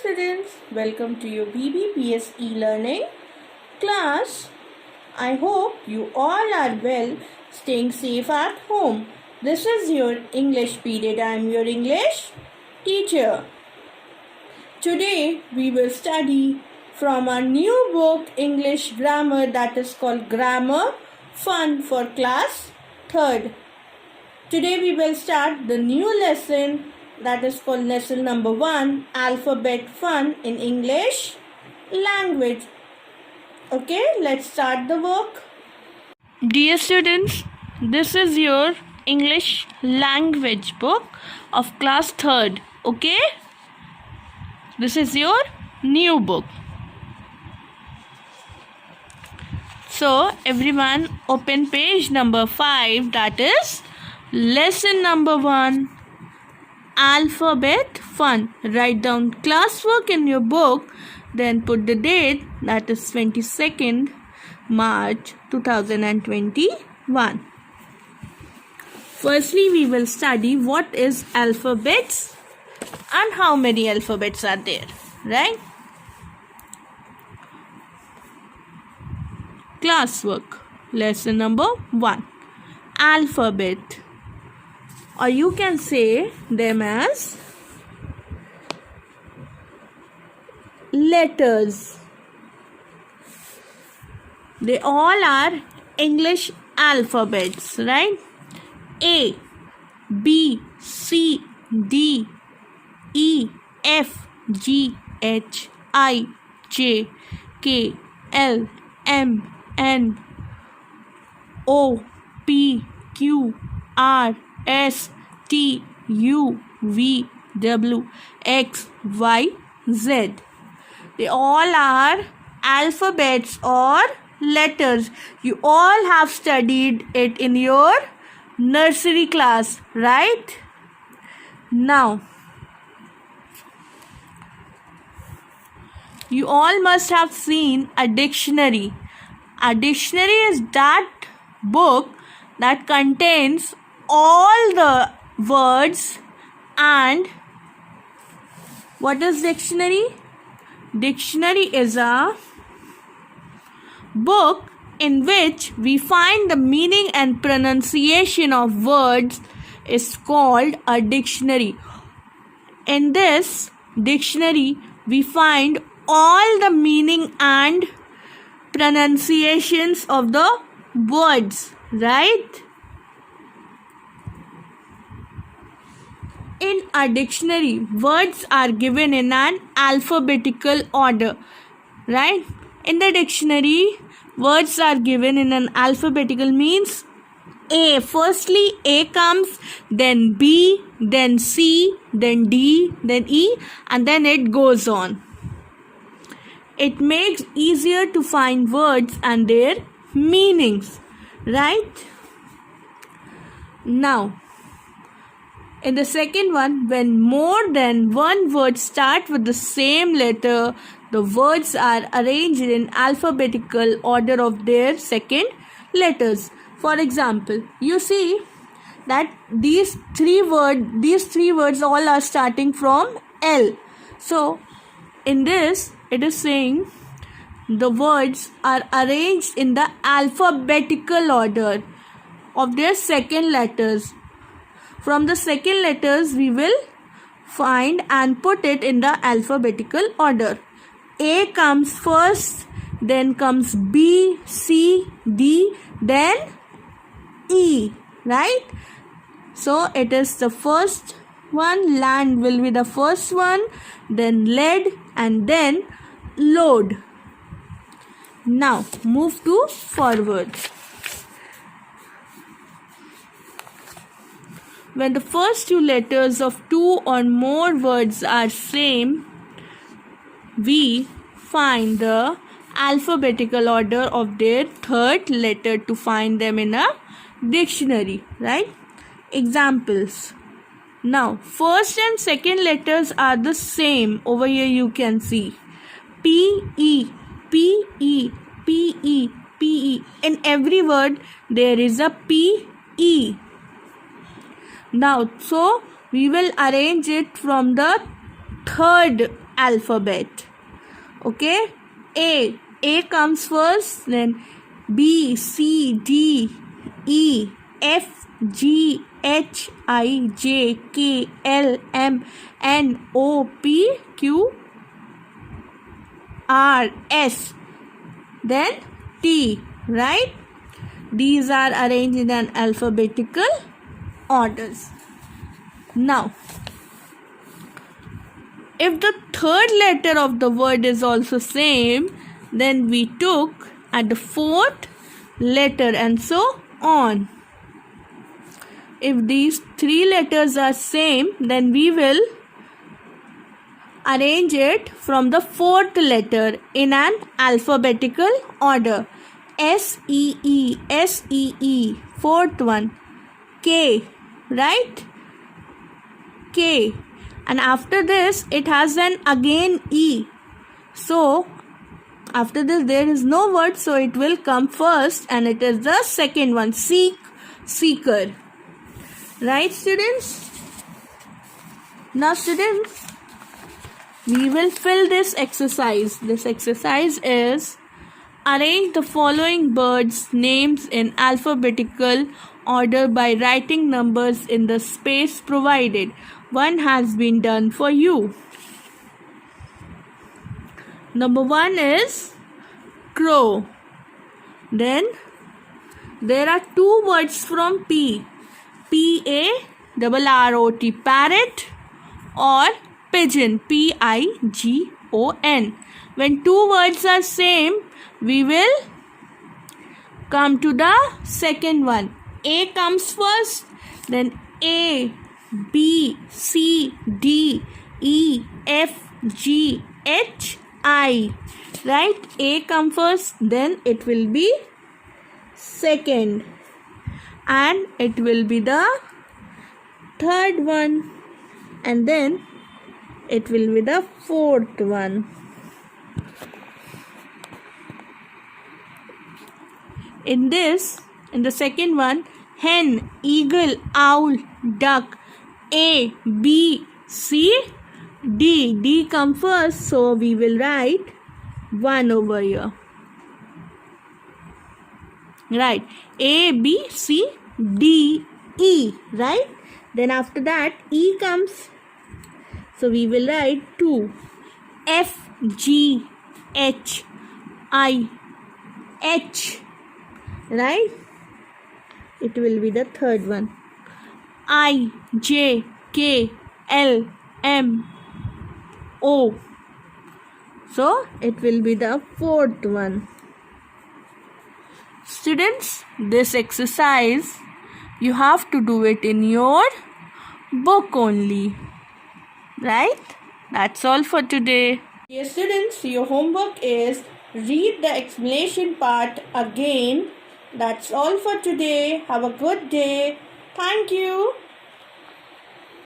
students, welcome to your BBPS e-learning class. I hope you all are well, staying safe at home. This is your English period. I am your English teacher. Today we will study from our new book English Grammar, that is called Grammar Fun for class 3rd. Today we will start the new lesson, that is called lesson number 1, Alphabet Fun in English language. Okay, let's start the work. Dear students, this is your English language book of class 3rd. Okay, this is your new book. So everyone open page number 5, that is lesson number 1, Alphabet Fun. Write down classwork in your book, then put the date, that is 22nd March 2021. Firstly, we will study what is alphabets and how many alphabets are there, right? Classwork, lesson number 1, alphabet, or you can say them as letters. They all are English alphabets, right? A, B, C, D, E, F, G, H, I, J, K, L, M, N, O, P, Q, R, S, T, U, V, W, X, Y, Z. They all are alphabets or letters. You all have studied it in your nursery class, right? Now, you all must have seen a dictionary. A dictionary is that book that contains all the words. And what is dictionary? Dictionary is a book in which we find the meaning and pronunciation of words is called a dictionary. In this dictionary, we find all the meaning and pronunciations of the words, right? In a dictionary, words are given in an alphabetical order, right? In the dictionary, words are given in an alphabetical means A. Firstly, A comes, then B, then C, then D, then E, and then it goes on. It makes easier to find words and their meanings, right? Now, in the second one, when more than one word start with the same letter, the words are arranged in alphabetical order of their second letters. For example, you see that these three words all are starting from L. So, in this, it is saying the words are arranged in the alphabetical order of their second letters. From the second letters, we will find and put it in the alphabetical order. A comes first, then comes B, C, D, then E, right? So, it is the first one. Land will be the first one, then lead, and then load. Now, move to forward. When the first two letters of two or more words are same, we find the alphabetical order of their third letter to find them in a dictionary, right? Examples. Now, first and second letters are the same. Over here you can see P-E, P-E, P-E, P-E. In every word there is a P-E. Now, so we will arrange it from the third alphabet. Okay, A comes first, then B, C, D, E, F, G, H, I, J, K, L, M, N, O, P, Q, R, S, then T, right? These are arranged in an alphabetical orders. Now, if the third letter of the word is also same, then we took at the fourth letter and so on. If these three letters are same, then we will arrange it from the fourth letter in an alphabetical order. S, E, E, S, E, E, fourth one, K, right? K. And after this, it has an again E. So, after this, there is no word, so it will come first, and it is the second one, seek, seeker. Right, students? Now, students, we will fill this exercise. This exercise is arrange the following birds' names in alphabetical order by writing numbers in the space provided. One has been done for you. Number 1 is crow. Then there are two words from P. P-A-R-R-O-T, parrot, or pigeon, P-I-G-O-N. When two words are same, we will come to the second one. A comes first, then A, B, C, D, E, F, G, H, I. Right? A comes first, then it will be second. And it will be the third one. And then it will be the fourth one. In the second one, hen, eagle, owl, duck, A, B, C, D. D come first, so we will write 1 over here. Right. A, B, C, D, E. Right. Then after that, E comes. So we will write 2. F, G, H, I, H. Right. It will be the third one. I, J, K, L, M, O. So it will be the fourth one. Students, this exercise you have to do it in your book only. Right? That's all for today. Dear students, your homework is read the explanation part again. That's all for today. Have a good day. Thank you.